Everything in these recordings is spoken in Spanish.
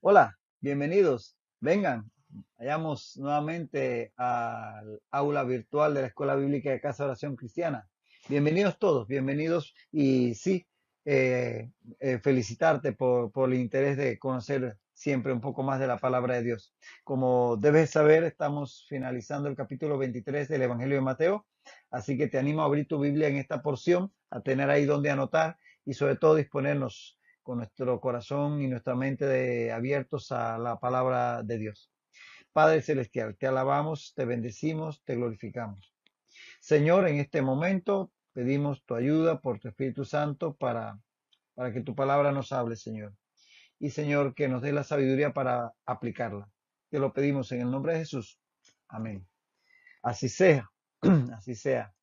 Hola, bienvenidos. Vengan, vayamos nuevamente al aula virtual de la Escuela Bíblica de Casa de Oración Cristiana. Bienvenidos todos, bienvenidos y sí, felicitarte por el interés de conocer siempre un poco más de la palabra de Dios. Como debes saber, estamos finalizando el capítulo 23 del Evangelio de Mateo, así que te animo a abrir tu Biblia en esta porción, a tener ahí donde anotar y sobre todo disponernos con nuestro corazón y nuestra mente abiertos a la palabra de Dios. Padre Celestial, te alabamos, te bendecimos, te glorificamos. Señor, en este momento pedimos tu ayuda por tu Espíritu Santo para que tu palabra nos hable, Señor. Y Señor, que nos dé la sabiduría para aplicarla. Te lo pedimos en el nombre de Jesús. Amén. Así sea, así sea.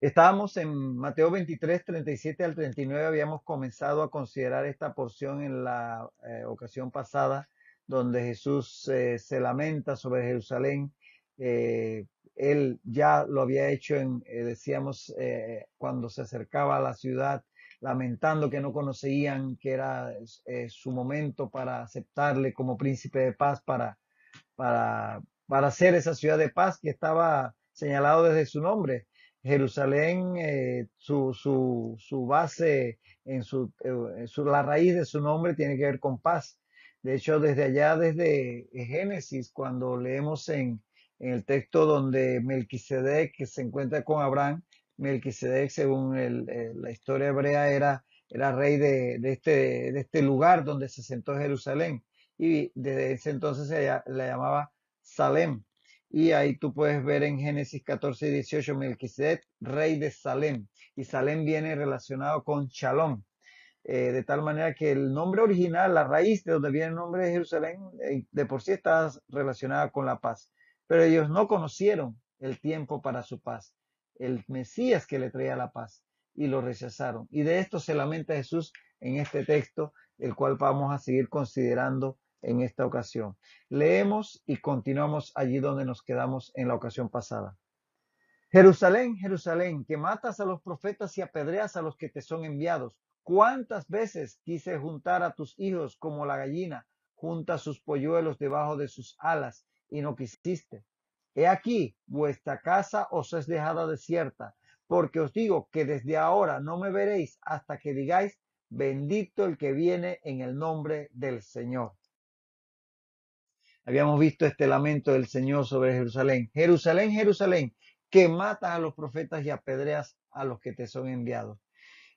Estábamos en Mateo 23, 37 al 39. Habíamos comenzado a considerar esta porción en la ocasión pasada, donde Jesús se lamenta sobre Jerusalén. Eh, Él ya lo había hecho, decíamos, cuando se acercaba a la ciudad, lamentando que no conocían que era su momento para aceptarle como príncipe de paz, para hacer esa ciudad de paz que estaba señalado desde su nombre. Jerusalén, su base, la raíz de su nombre tiene que ver con paz. De hecho, desde allá, desde Génesis, cuando leemos en el texto donde Melquisedec, que se encuentra con Abraham, Melquisedec, según la historia hebrea, era rey de este lugar donde se sentó Jerusalén. Y desde ese entonces la llamaba Salem. Y ahí tú puedes ver en Génesis 14 y 18, Melquisedec, rey de Salem. Y Salem viene relacionado con Shalom. De tal manera que el nombre original, la raíz de donde viene el nombre de Jerusalén, de por sí está relacionada con la paz. Pero ellos no conocieron el tiempo para su paz, el Mesías que le traía la paz, y lo rechazaron. Y de esto se lamenta Jesús en este texto, el cual vamos a seguir considerando en esta ocasión. Leemos y continuamos allí donde nos quedamos en la ocasión pasada. Jerusalén, Jerusalén, que matas a los profetas y apedreas a los que te son enviados. ¿Cuántas veces quise juntar a tus hijos como la gallina junta sus polluelos debajo de sus alas y no quisiste? He aquí, vuestra casa os es dejada desierta, porque os digo que desde ahora no me veréis hasta que digáis, bendito el que viene en el nombre del Señor. Habíamos visto este lamento del Señor sobre Jerusalén. Jerusalén, Jerusalén, que matas a los profetas y apedreas a los que te son enviados.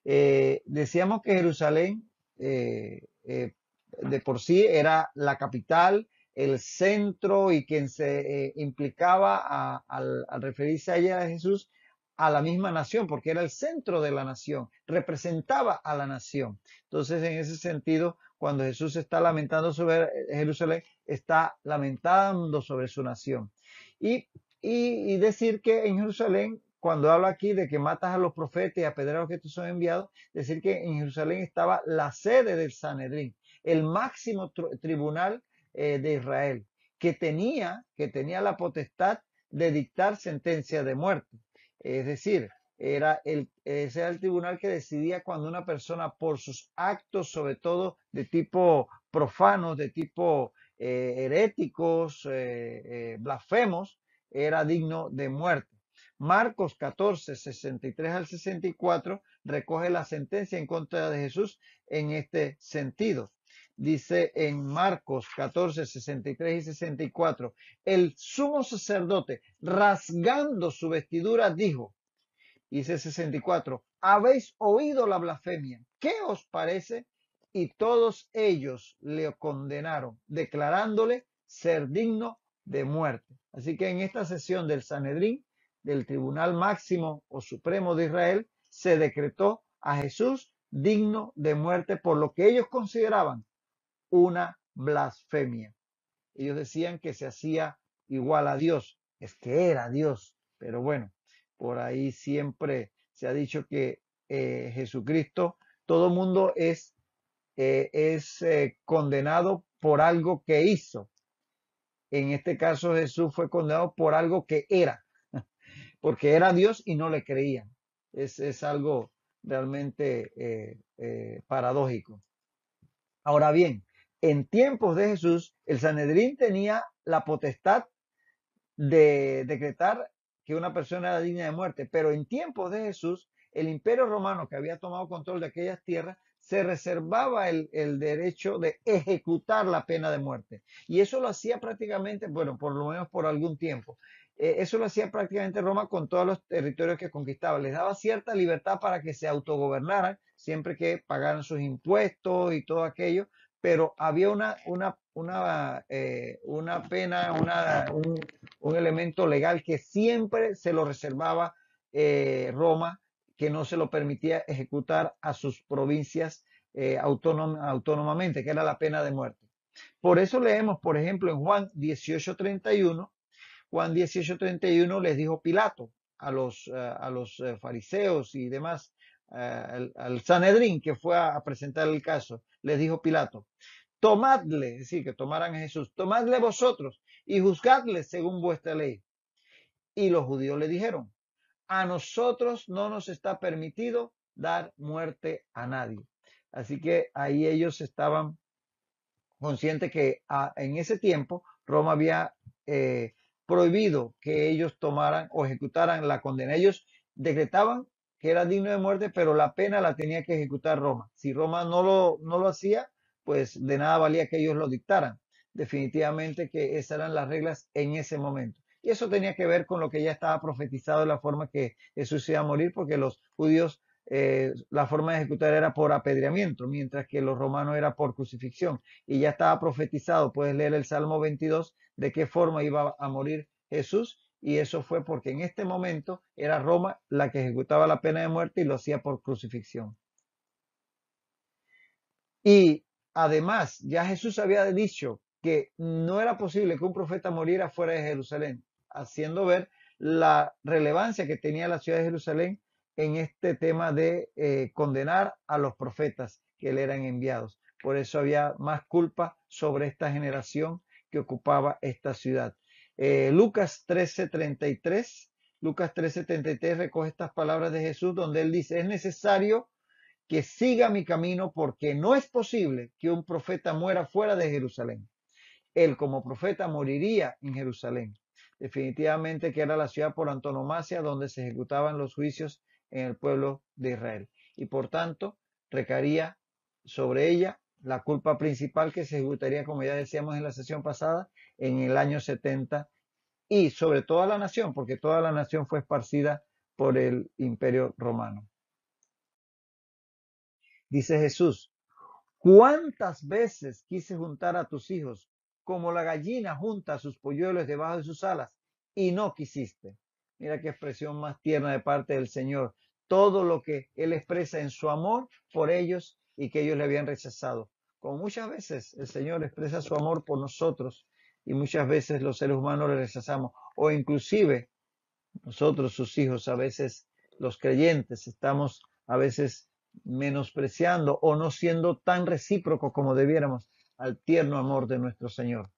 Decíamos que Jerusalén de por sí era la capital, el centro y quien se implicaba al referirse a ella a Jesús a la misma nación, porque era el centro de la nación, representaba a la nación. Entonces, en ese sentido, cuando Jesús está lamentando sobre Jerusalén, está lamentando sobre su nación. Y decir que en Jerusalén, cuando habla aquí de que matas a los profetas y apedreas a los que te son enviados, decir que en Jerusalén estaba la sede del Sanedrín, el máximo tribunal de Israel, que tenía la potestad de dictar sentencia de muerte. Es decir, ese era el tribunal que decidía cuando una persona por sus actos, sobre todo de tipo profanos, de tipo heréticos, blasfemos, era digno de muerte. Marcos 14, 63 al 64 recoge la sentencia en contra de Jesús en este sentido. Dice en Marcos 14, 63 y 64, el sumo sacerdote, rasgando su vestidura, dijo, dice 64, habéis oído la blasfemia, ¿qué os parece? Y todos ellos le condenaron, declarándole ser digno de muerte. Así que en esta sesión del Sanedrín, del Tribunal Máximo o Supremo de Israel, se decretó a Jesús digno de muerte por lo que ellos consideraban una blasfemia. Ellos decían que se hacía igual a Dios, es que era Dios, pero bueno, por ahí siempre se ha dicho que Jesucristo, todo mundo es condenado por algo que hizo. En este caso Jesús fue condenado por algo que era. porque era Dios y no le creían. Es algo realmente paradójico. Ahora bien, en tiempos de Jesús, el Sanedrín tenía la potestad de decretar que una persona era digna de muerte, pero en tiempos de Jesús, el imperio romano que había tomado control de aquellas tierras se reservaba el derecho de ejecutar la pena de muerte. Y eso lo hacía prácticamente, bueno, por lo menos por algún tiempo. Eso lo hacía prácticamente Roma con todos los territorios que conquistaba. Les daba cierta libertad para que se autogobernaran, siempre que pagaran sus impuestos y todo aquello, pero había una pena, un elemento legal que siempre se lo reservaba Roma, que no se lo permitía ejecutar a sus provincias autónomamente, que era la pena de muerte. Por eso leemos, por ejemplo, en Juan 18:31, Juan 18:31 les dijo Pilato a los fariseos y demás, al Sanedrín que fue a presentar el caso, les dijo Pilato, tomadle, es decir, que tomaran a Jesús, tomadle vosotros y juzgadle según vuestra ley. Y los judíos le dijeron, a nosotros no nos está permitido dar muerte a nadie. Así que ahí ellos estaban conscientes que en ese tiempo Roma había prohibido que ellos tomaran o ejecutaran la condena. Ellos decretaban que era digno de muerte, pero la pena la tenía que ejecutar Roma. Si Roma no lo hacía, pues de nada valía que ellos lo dictaran. Definitivamente que esas eran las reglas en ese momento. Y eso tenía que ver con lo que ya estaba profetizado de la forma que Jesús iba a morir, porque los judíos, la forma de ejecutar era por apedreamiento, mientras que los romanos era por crucifixión. Y ya estaba profetizado, puedes leer el Salmo 22, de qué forma iba a morir Jesús. Y eso fue porque en este momento era Roma la que ejecutaba la pena de muerte y lo hacía por crucifixión. Y además, ya Jesús había dicho que no era posible que un profeta muriera fuera de Jerusalén, haciendo ver la relevancia que tenía la ciudad de Jerusalén en este tema de condenar a los profetas que le eran enviados. Por eso había más culpa sobre esta generación que ocupaba esta ciudad. Lucas 13:33, Lucas 13:33 recoge estas palabras de Jesús donde él dice, es necesario que siga mi camino porque no es posible que un profeta muera fuera de Jerusalén. Él como profeta moriría en Jerusalén. Definitivamente que era la ciudad por antonomasia donde se ejecutaban los juicios en el pueblo de Israel. Y por tanto, recaería sobre ella la culpa principal que se ejecutaría, como ya decíamos en la sesión pasada, en el año 70 y sobre toda la nación, porque toda la nación fue esparcida por el imperio romano. Dice Jesús, ¿cuántas veces quise juntar a tus hijos como la gallina junta a sus polluelos debajo de sus alas y no quisiste? Mira qué expresión más tierna de parte del Señor. Todo lo que Él expresa en su amor por ellos y que ellos le habían rechazado. Como muchas veces el Señor expresa su amor por nosotros y muchas veces los seres humanos le rechazamos. O inclusive nosotros, sus hijos, a veces los creyentes, estamos a veces menospreciando o no siendo tan recíprocos como debiéramos al tierno amor de nuestro Señor.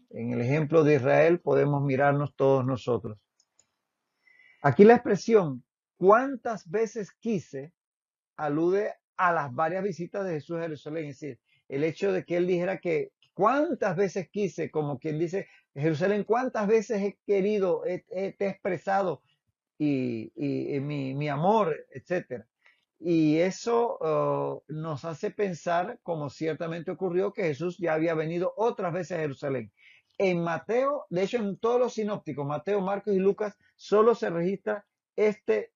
En el ejemplo de Israel podemos mirarnos todos nosotros. Aquí la expresión cuántas veces quise alude a las varias visitas de Jesús a Jerusalén. Es decir, el hecho de que él dijera que cuántas veces quise, como quien dice, Jerusalén, cuántas veces he querido, te he expresado y mi amor, etcétera. Y eso nos hace pensar, como ciertamente ocurrió, que Jesús ya había venido otras veces a Jerusalén. En Mateo, de hecho en todos los sinópticos, Mateo, Marcos y Lucas, solo se registra este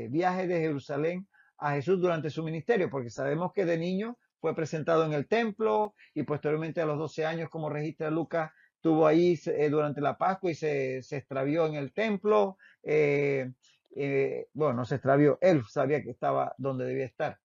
viaje de Jerusalén a Jesús durante su ministerio, porque sabemos que de niño fue presentado en el templo y posteriormente a los 12 años, como registra Lucas, estuvo ahí durante la Pascua y se extravió en el templo. Bueno, no se extravió, él sabía que estaba donde debía estar.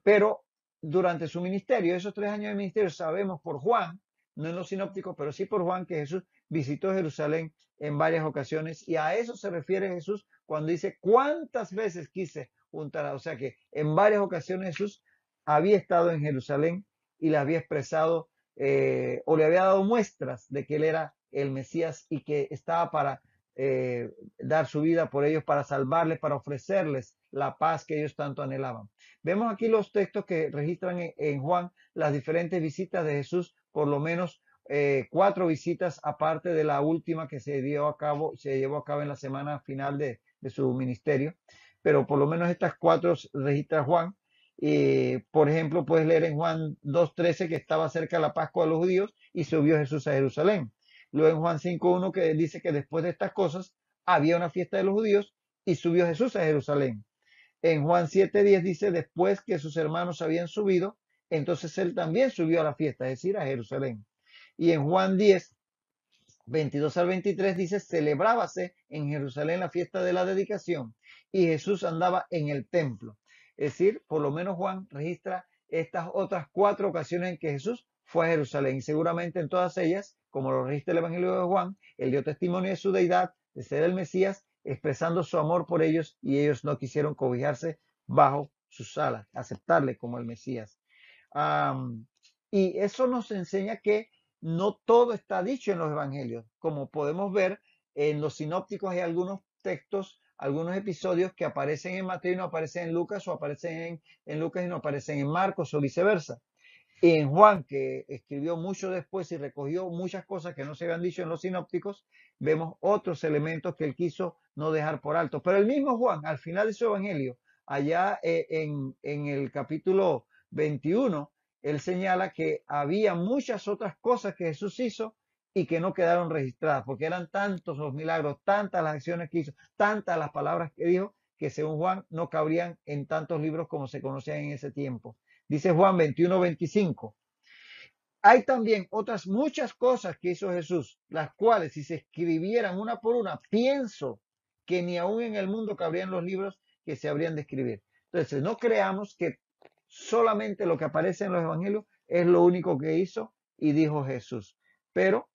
Pero durante su ministerio, esos 3 años de ministerio, sabemos por Juan, no en los sinópticos, pero sí por Juan, que Jesús visitó Jerusalén en varias ocasiones y a eso se refiere Jesús cuando dice cuántas veces quise juntar, o sea que en varias ocasiones Jesús había estado en Jerusalén y le había expresado o le había dado muestras de que él era el Mesías y que estaba para dar su vida por ellos, para salvarles, para ofrecerles la paz que ellos tanto anhelaban. Vemos aquí los textos que registran en Juan las diferentes visitas de Jesús, por lo menos 4 visitas, aparte de la última que se llevó a cabo en la semana final de su ministerio. Pero por lo menos estas 4 registra Juan. Por ejemplo, puedes leer en Juan 2:13 que estaba cerca de la Pascua de los judíos y subió Jesús a Jerusalén. Luego en Juan 5:1 que dice que después de estas cosas había una fiesta de los judíos y subió Jesús a Jerusalén. En Juan 7:10 dice, después que sus hermanos habían subido, entonces él también subió a la fiesta, es decir, a Jerusalén. Y en Juan 10:22 al 23 dice, celebrábase en Jerusalén la fiesta de la dedicación y Jesús andaba en el templo. Es decir, por lo menos Juan registra estas otras 4 ocasiones en que Jesús fue a Jerusalén, y seguramente en todas ellas, como lo registra el Evangelio de Juan, él dio testimonio de su deidad, de ser el Mesías, expresando su amor por ellos, y ellos no quisieron cobijarse bajo sus alas, aceptarle como el Mesías. Y eso nos enseña que no todo está dicho en los evangelios. Como podemos ver, en los sinópticos hay algunos textos, algunos episodios que aparecen en Mateo y no aparecen en Lucas, o aparecen en Lucas y no aparecen en Marcos, o viceversa. Y en Juan, que escribió mucho después y recogió muchas cosas que no se habían dicho en los sinópticos, vemos otros elementos que él quiso no dejar por alto. Pero el mismo Juan, al final de su evangelio, allá en el capítulo 21, él señala que había muchas otras cosas que Jesús hizo y que no quedaron registradas, porque eran tantos los milagros, tantas las acciones que hizo, tantas las palabras que dijo, que según Juan no cabrían en tantos libros como se conocían en ese tiempo. Dice Juan 21:25. Hay también otras muchas cosas que hizo Jesús, las cuales si se escribieran una por una, pienso que ni aún en el mundo cabrían los libros que se habrían de escribir. Entonces, no creamos que solamente lo que aparece en los evangelios es lo único que hizo y dijo Jesús. Pero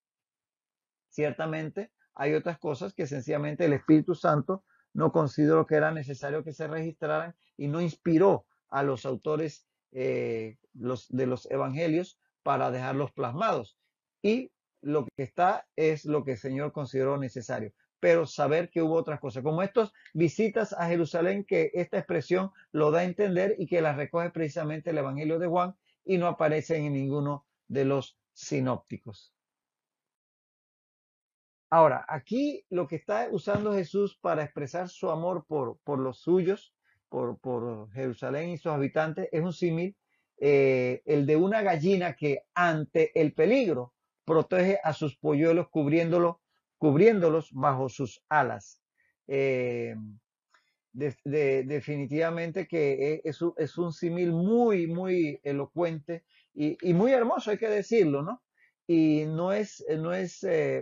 ciertamente hay otras cosas que sencillamente el Espíritu Santo no consideró que era necesario que se registraran y no inspiró a los autores de los evangelios para dejarlos plasmados. Y lo que está es lo que el Señor consideró necesario. Pero saber que hubo otras cosas, como estas visitas a Jerusalén, que esta expresión lo da a entender y que la recoge precisamente el Evangelio de Juan y no aparecen en ninguno de los sinópticos. Ahora, aquí lo que está usando Jesús para expresar su amor por los suyos, por Jerusalén y sus habitantes, es un símil, el de una gallina que ante el peligro protege a sus polluelos cubriéndolos bajo sus alas. Eh, Definitivamente que es un símil muy, muy elocuente y muy hermoso, hay que decirlo, ¿no? Y no es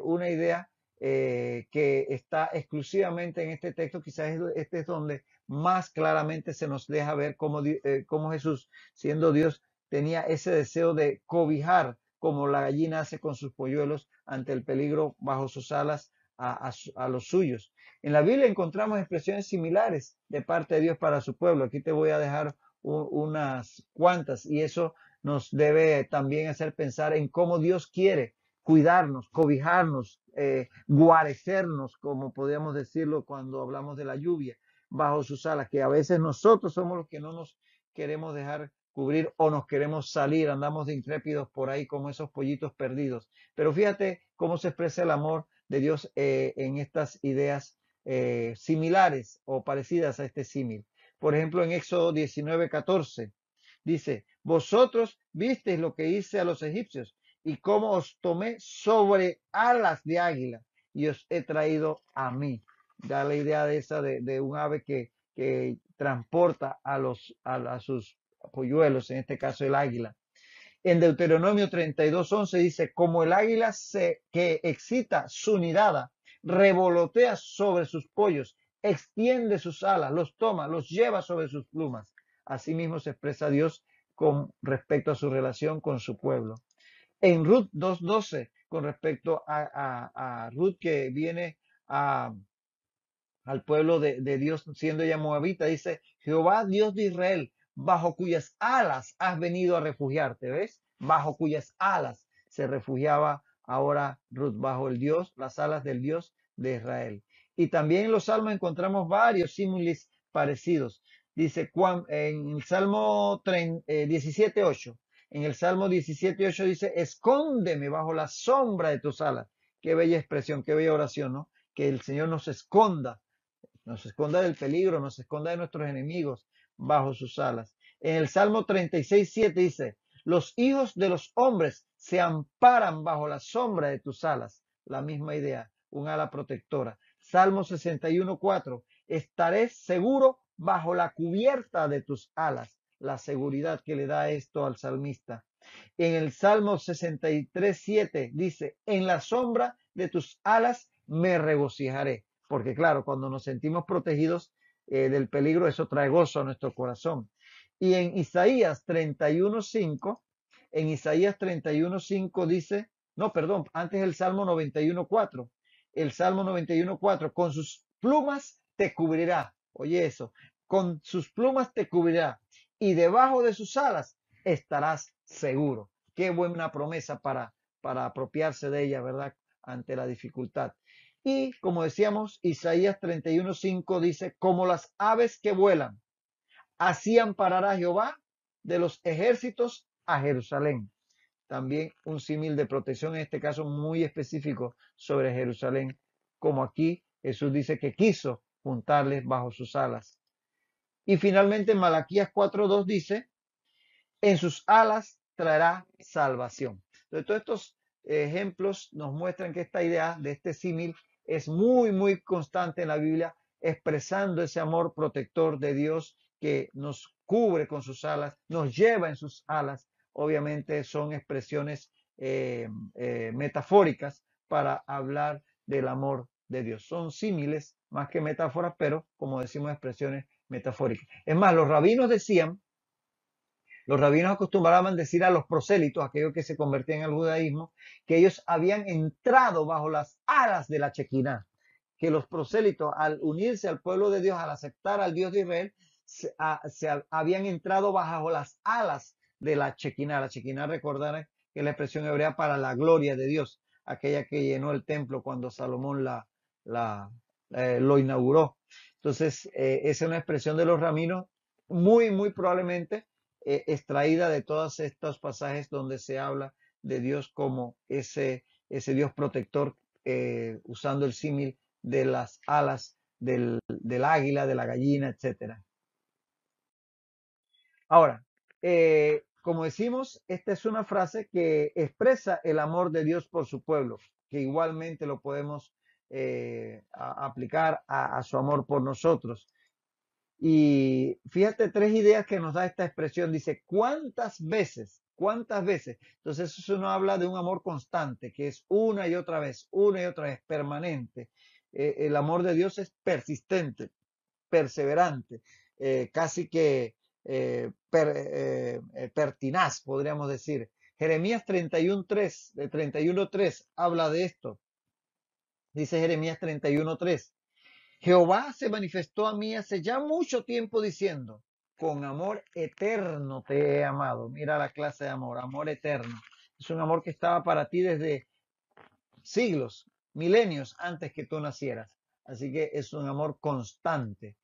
una idea que está exclusivamente en este texto, quizás este es donde más claramente se nos deja ver cómo Jesús, siendo Dios, tenía ese deseo de cobijar, como la gallina hace con sus polluelos ante el peligro bajo sus alas a los suyos. En la Biblia encontramos expresiones similares de parte de Dios para su pueblo. Aquí te voy a dejar unas cuantas, y eso nos debe también hacer pensar en cómo Dios quiere cuidarnos, cobijarnos, guarecernos, como podríamos decirlo cuando hablamos de la lluvia, bajo sus alas, que a veces nosotros somos los que no nos queremos dejar cubrir o nos queremos salir, andamos de intrépidos por ahí como esos pollitos perdidos. Pero fíjate cómo se expresa el amor de Dios en estas ideas similares o parecidas a este símil. Por ejemplo, en Éxodo 19:14 dice, vosotros visteis lo que hice a los egipcios y cómo os tomé sobre alas de águila y os he traído a mí. Da la idea de esa de un ave que transporta a sus polluelos, en este caso el águila. En Deuteronomio 32:11 dice, como el águila que excita su nidada, revolotea sobre sus pollos, extiende sus alas, los toma, los lleva sobre sus plumas. Asimismo se expresa Dios con respecto a su relación con su pueblo. En Ruth 2:12, con respecto a Ruth que viene al pueblo de Dios siendo ella moabita, dice, Jehová Dios de Israel, bajo cuyas alas has venido a refugiarte, ¿ves? Bajo cuyas alas se refugiaba ahora Ruth, bajo el Dios, las alas del Dios de Israel. Y también en los salmos encontramos varios símiles parecidos. Dice en el Salmo 17:8. En el Salmo 17:8 dice, escóndeme bajo la sombra de tus alas. Qué bella expresión, qué bella oración, ¿no? Que el Señor nos esconda del peligro, nos esconda de nuestros enemigos bajo sus alas. En el Salmo 36:7 dice, los hijos de los hombres se amparan bajo la sombra de tus alas. La misma idea, un ala protectora. Salmo 61:4, estaré seguro bajo la cubierta de tus alas. La seguridad que le da esto al salmista. En el Salmo 63:7 dice, en la sombra de tus alas me regocijaré. Porque claro, cuando nos sentimos protegidos del peligro, eso trae gozo a nuestro corazón. Y en Isaías 31:5, en Isaías 31:5 dice, no, perdón, antes el Salmo 91:4. El Salmo 91:4, con sus plumas te cubrirá. Oye eso, con sus plumas te cubrirá y debajo de sus alas estarás seguro. Qué buena promesa para apropiarse de ella, ¿verdad? Ante la dificultad. Y como decíamos, Isaías 31:5 dice, como las aves que vuelan, así amparará Jehová de los ejércitos a Jerusalén. También un símil de protección, en este caso muy específico sobre Jerusalén, como aquí Jesús dice que quiso juntarles bajo sus alas. Y finalmente Malaquías 4:2 dice, en sus alas traerá salvación. Entonces, todos estos ejemplos nos muestran que esta idea de este símil es muy, muy constante en la Biblia, expresando ese amor protector de Dios que nos cubre con sus alas, nos lleva en sus alas. Obviamente son expresiones metafóricas para hablar del amor de Dios. Son símiles más que metáforas, pero como decimos, expresiones metafóricas. Es más, los rabinos acostumbraban decir a los prosélitos, aquellos que se convertían al judaísmo, que ellos habían entrado bajo las alas de la Chequiná, que los prosélitos al unirse al pueblo de Dios, al aceptar al Dios de Israel, habían entrado bajo las alas de la Chequiná. La Chequiná, recordar que es la expresión hebrea para la gloria de Dios, aquella que llenó el templo cuando Salomón lo inauguró. Entonces, esa es una expresión de los rabinos muy, muy probablemente extraída de todos estos pasajes donde se habla de Dios como ese Dios protector, usando el símil de las alas del águila, de la gallina, etcétera. Ahora, como decimos, esta es una frase que expresa el amor de Dios por su pueblo, que igualmente lo podemos aplicar a su amor por nosotros. Y fíjate, tres ideas que nos da esta expresión. Dice, ¿cuántas veces? ¿Cuántas veces? Entonces eso nos habla de un amor constante, que es una y otra vez, permanente. El amor de Dios es persistente, perseverante, casi que pertinaz, podríamos decir. Jeremías 31:3, de 31:3 habla de esto. Dice Jeremías 31:3. Jehová se manifestó a mí hace ya mucho tiempo diciendo, con amor eterno te he amado. Mira la clase de amor, amor eterno. Es un amor que estaba para ti desde siglos, milenios antes que tú nacieras. Así que es un amor constante.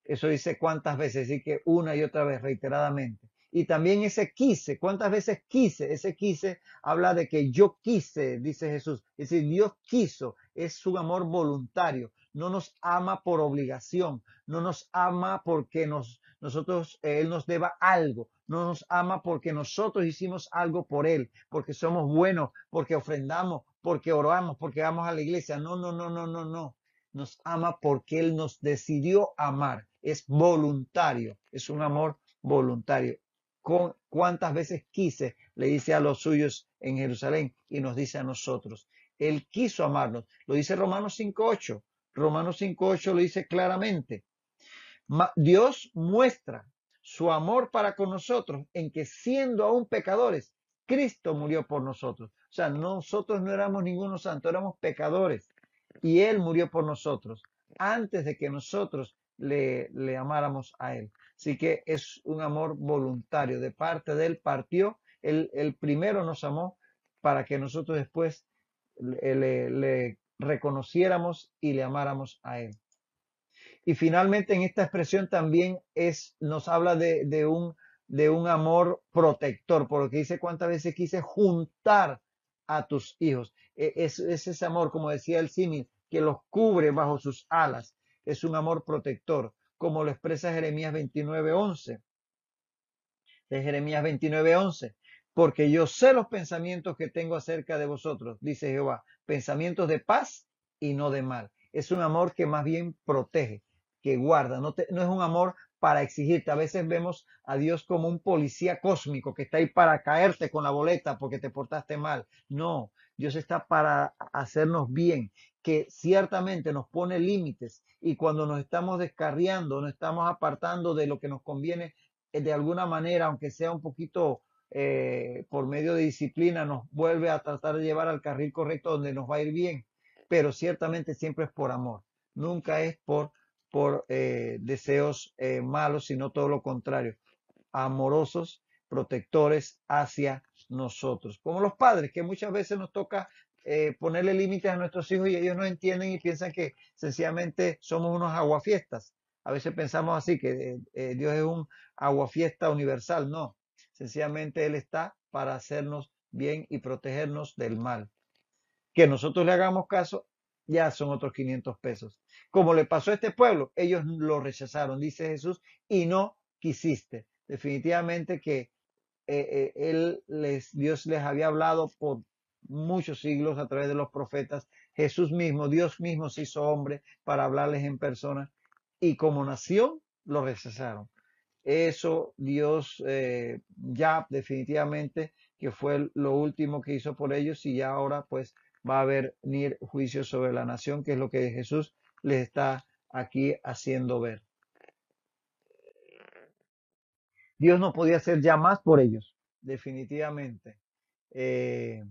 Eso dice cuántas veces, así que una y otra vez, reiteradamente. Y también ese quise, ¿cuántas veces quise? Ese quise habla de que yo quise, dice Jesús. Es decir, Dios quiso, es un amor voluntario. No nos ama por obligación, no nos ama porque Él nos deba algo, no nos ama porque nosotros hicimos algo por Él, porque somos buenos, porque ofrendamos, porque oramos, porque vamos a la iglesia. No, no, no, no, no, no. Nos ama porque Él nos decidió amar. Es voluntario, es un amor voluntario. ¿Cuántas veces quise? Le dice a los suyos en Jerusalén y nos dice a nosotros. Él quiso amarnos. Lo dice Romanos 5:8. Romanos 5:8 lo dice claramente. Dios muestra su amor para con nosotros en que siendo aún pecadores, Cristo murió por nosotros. O sea, nosotros no éramos ninguno santo, éramos pecadores. Y Él murió por nosotros antes de que nosotros le amáramos a Él. Así que es un amor voluntario. De parte de Él partió. Él primero nos amó para que nosotros después le reconociéramos y le amáramos a Él. Y finalmente en esta expresión también nos habla de un amor protector, por lo que dice cuántas veces quise juntar a tus hijos. Es ese amor, como decía el símil, que los cubre bajo sus alas. Es un amor protector, como lo expresa Jeremías 29:11. De Jeremías 29:11. Porque yo sé los pensamientos que tengo acerca de vosotros, dice Jehová, pensamientos de paz y no de mal. Es un amor que más bien protege, que guarda, no es un amor para exigirte. A veces vemos a Dios como un policía cósmico que está ahí para caerte con la boleta porque te portaste mal. No, Dios está para hacernos bien, que ciertamente nos pone límites y cuando nos estamos descarriando, nos estamos apartando de lo que nos conviene de alguna manera, aunque sea un poquito por medio de disciplina, nos vuelve a tratar de llevar al carril correcto donde nos va a ir bien, pero ciertamente siempre es por amor, nunca es por deseos malos, sino todo lo contrario, amorosos, protectores hacia nosotros, como los padres, que muchas veces nos toca ponerle límites a nuestros hijos y ellos no entienden y piensan que sencillamente somos unos aguafiestas. A veces pensamos así, que Dios es un aguafiesta universal. No, sencillamente Él está para hacernos bien y protegernos del mal. Que nosotros le hagamos caso, ya son otros 500 pesos. Como le pasó a este pueblo, ellos lo rechazaron, dice Jesús, y no quisiste. Definitivamente que Dios les había hablado por muchos siglos a través de los profetas. Jesús mismo, Dios mismo se hizo hombre para hablarles en persona y como nación lo rechazaron. Eso Dios ya definitivamente que fue lo último que hizo por ellos y ya ahora pues va a venir juicio sobre la nación, que es lo que Jesús les está aquí haciendo ver. Dios no podía hacer ya más por ellos, definitivamente. Eh,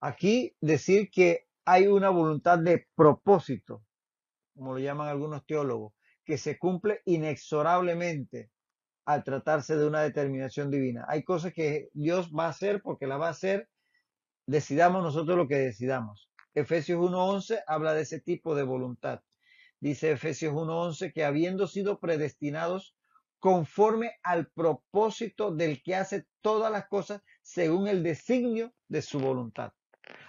Aquí decir que hay una voluntad de propósito, como lo llaman algunos teólogos, que se cumple inexorablemente al tratarse de una determinación divina. Hay cosas que Dios va a hacer porque las va a hacer, decidamos nosotros lo que decidamos. Efesios 1:11 habla de ese tipo de voluntad. Dice Efesios 1:11 que habiendo sido predestinados conforme al propósito del que hace todas las cosas según el designio de su voluntad.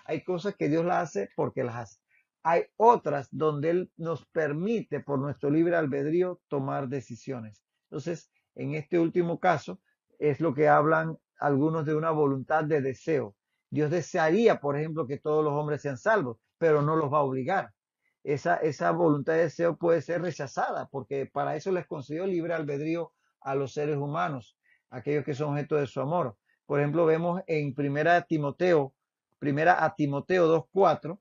Hay cosas que Dios las hace porque las hace. Hay otras donde Él nos permite por nuestro libre albedrío tomar decisiones. Entonces, en este último caso, es lo que hablan algunos de una voluntad de deseo. Dios desearía, por ejemplo, que todos los hombres sean salvos, pero no los va a obligar. Esa voluntad de deseo puede ser rechazada, porque para eso les concedió libre albedrío a los seres humanos, aquellos que son objeto de su amor. Por ejemplo, vemos en Primera a Timoteo 2:4,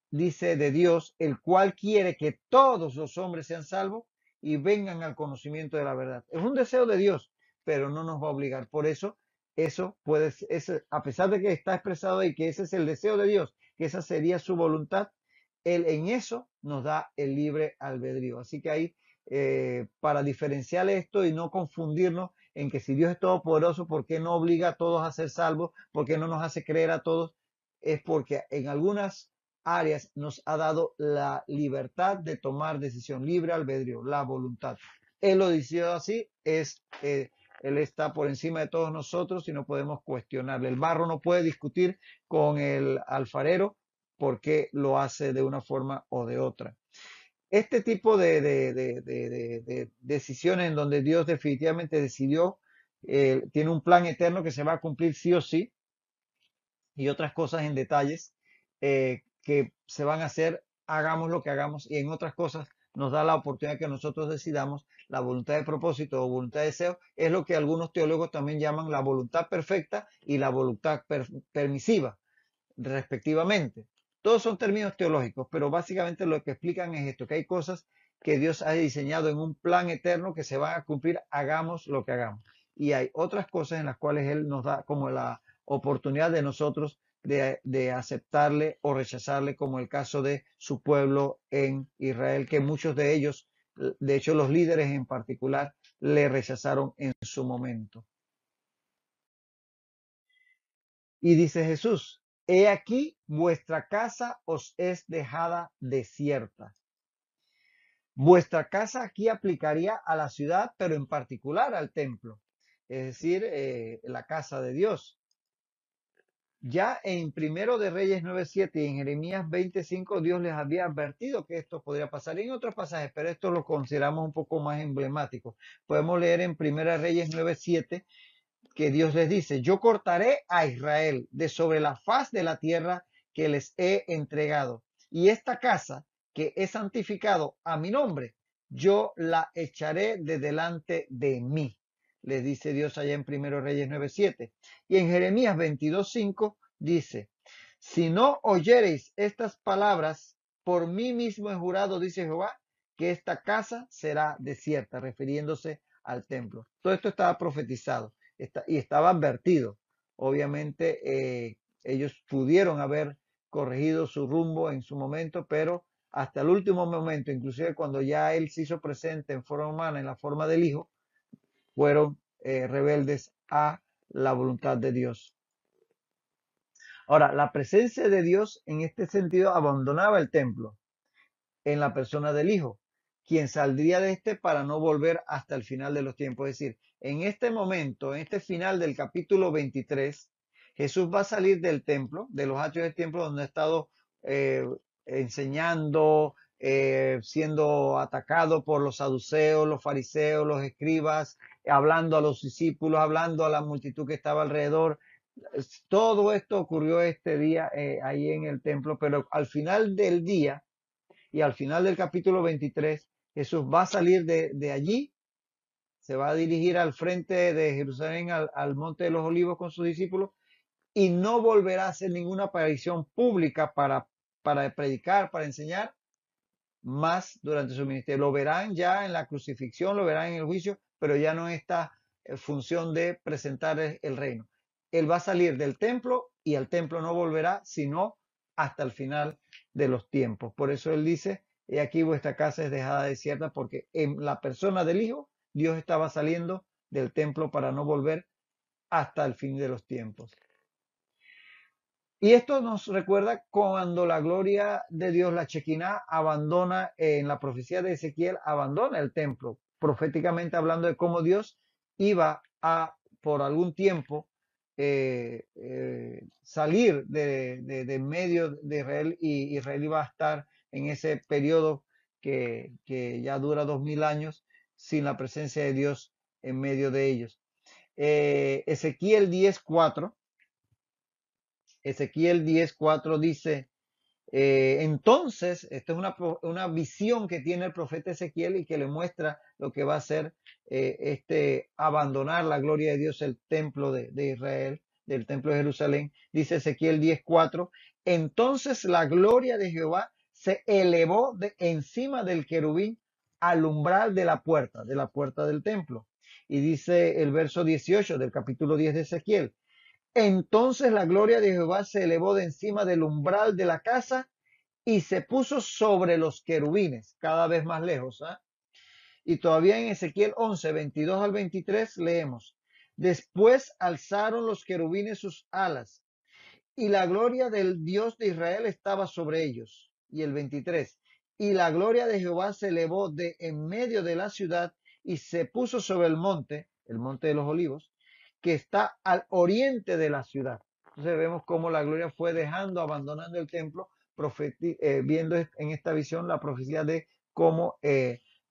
dice de Dios, el cual quiere que todos los hombres sean salvos y vengan al conocimiento de la verdad. Es un deseo de Dios, pero no nos va a obligar. Por eso, eso puede ser, a pesar de que está expresado ahí que ese es el deseo de Dios, que esa sería su voluntad, Él en eso nos da el libre albedrío. Así que ahí, para diferenciar esto y no confundirnos en que si Dios es todopoderoso, ¿por qué no obliga a todos a ser salvos? ¿Por qué no nos hace creer a todos? Es porque en algunas áreas nos ha dado la libertad de tomar decisión, libre albedrío, la voluntad. Él lo decidió así, Él está por encima de todos nosotros y no podemos cuestionarle. El barro no puede discutir con el alfarero porque lo hace de una forma o de otra. Este tipo de decisiones en donde Dios definitivamente decidió, tiene un plan eterno que se va a cumplir sí o sí, y otras cosas en detalles que se van a hacer, hagamos lo que hagamos, y en otras cosas nos da la oportunidad que nosotros decidamos. La voluntad de propósito o voluntad de deseo es lo que algunos teólogos también llaman la voluntad perfecta y la voluntad permisiva, respectivamente. Todos son términos teológicos, pero básicamente lo que explican es esto, que hay cosas que Dios ha diseñado en un plan eterno que se van a cumplir, hagamos lo que hagamos. Y hay otras cosas en las cuales Él nos da como la oportunidad de nosotros de aceptarle o rechazarle, como el caso de su pueblo en Israel, que muchos de ellos, de hecho los líderes en particular, le rechazaron en su momento. Y dice Jesús, He aquí, vuestra casa os es dejada desierta. Vuestra casa aquí aplicaría a la ciudad, pero en particular al templo, es decir, la casa de Dios. Ya en Primero de Reyes 9:7 y en Jeremías 25, Dios les había advertido que esto podría pasar. Y en otros pasajes, pero esto lo consideramos un poco más emblemático. Podemos leer en Primera de Reyes 9:7 que Dios les dice: yo cortaré a Israel de sobre la faz de la tierra que les he entregado. Y esta casa que he santificado a mi nombre, yo la echaré de delante de mí. Les dice Dios allá en Primero Reyes 9:7. Y en Jeremías 22:5 dice: si no oyereis estas palabras, por mí mismo he jurado, dice Jehová, que esta casa será desierta, refiriéndose al templo. Todo esto estaba profetizado y estaba advertido. Obviamente ellos pudieron haber corregido su rumbo en su momento, pero hasta el último momento, inclusive cuando ya él se hizo presente en forma humana, en la forma del Hijo, fueron rebeldes a la voluntad de Dios. Ahora, la presencia de Dios en este sentido abandonaba el templo en la persona del Hijo, quien saldría de este para no volver hasta el final de los tiempos. Es decir, en este momento, en este final del capítulo 23, Jesús va a salir del templo, de los atrios del templo donde ha estado eh, enseñando, siendo atacado por los saduceos, los fariseos, los escribas, hablando a los discípulos, hablando a la multitud que estaba alrededor. Todo esto ocurrió este día ahí en el templo, pero al final del día y al final del capítulo 23, Jesús va a salir de allí, se va a dirigir al frente de Jerusalén, al Monte de los Olivos con sus discípulos, y no volverá a hacer ninguna aparición pública para predicar, para enseñar, más durante su ministerio. Lo verán ya en la crucifixión, lo verán en el juicio, pero ya no en esta función de presentar el reino. Él va a salir del templo y al templo no volverá, sino hasta el final de los tiempos. Por eso él dice: he aquí vuestra casa es dejada desierta, porque en la persona del Hijo, Dios estaba saliendo del templo para no volver hasta el fin de los tiempos. Y esto nos recuerda cuando la gloria de Dios, la Shekinah, abandona, en la profecía de Ezequiel, abandona el templo, proféticamente hablando de cómo Dios iba a, por algún tiempo, salir de medio de Israel, y Israel iba a estar en ese periodo que ya dura 2000 años sin la presencia de Dios en medio de ellos. Ezequiel 10:4. Ezequiel 10:4 dice: entonces, esta es una visión que tiene el profeta Ezequiel y que le muestra lo que va a ser abandonar la gloria de Dios, el templo de Israel, del templo de Jerusalén. Dice Ezequiel 10:4: entonces la gloria de Jehová se elevó encima del querubín al umbral de la puerta del templo. Y dice el verso 18 del capítulo 10 de Ezequiel: entonces la gloria de Jehová se elevó de encima del umbral de la casa y se puso sobre los querubines, cada vez más lejos. Y todavía en Ezequiel 11:22 al 23 leemos: después alzaron los querubines sus alas y la gloria del Dios de Israel estaba sobre ellos. Y el 23: y la gloria de Jehová se elevó de en medio de la ciudad y se puso sobre el monte de los olivos, que está al oriente de la ciudad. Entonces vemos cómo la gloria fue abandonando el templo, viendo en esta visión la profecía de cómo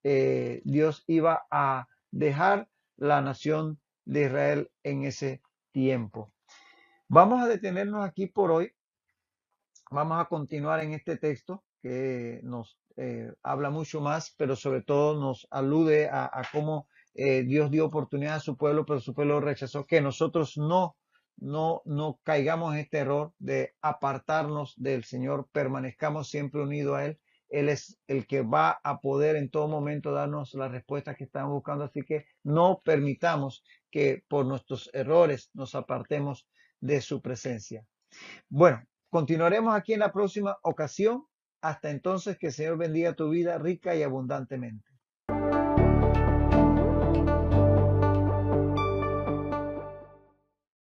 Dios iba a dejar la nación de Israel en ese tiempo. Vamos a detenernos aquí por hoy. Vamos a continuar en este texto que nos habla mucho más, pero sobre todo nos alude a cómo Dios dio oportunidad a su pueblo, pero su pueblo rechazó. Que nosotros no caigamos en este error de apartarnos del Señor, permanezcamos siempre unidos a Él. Él es el que va a poder en todo momento darnos las respuestas que estamos buscando. Así que no permitamos que por nuestros errores nos apartemos de su presencia. Bueno, continuaremos aquí en la próxima ocasión. Hasta entonces, que el Señor bendiga tu vida rica y abundantemente.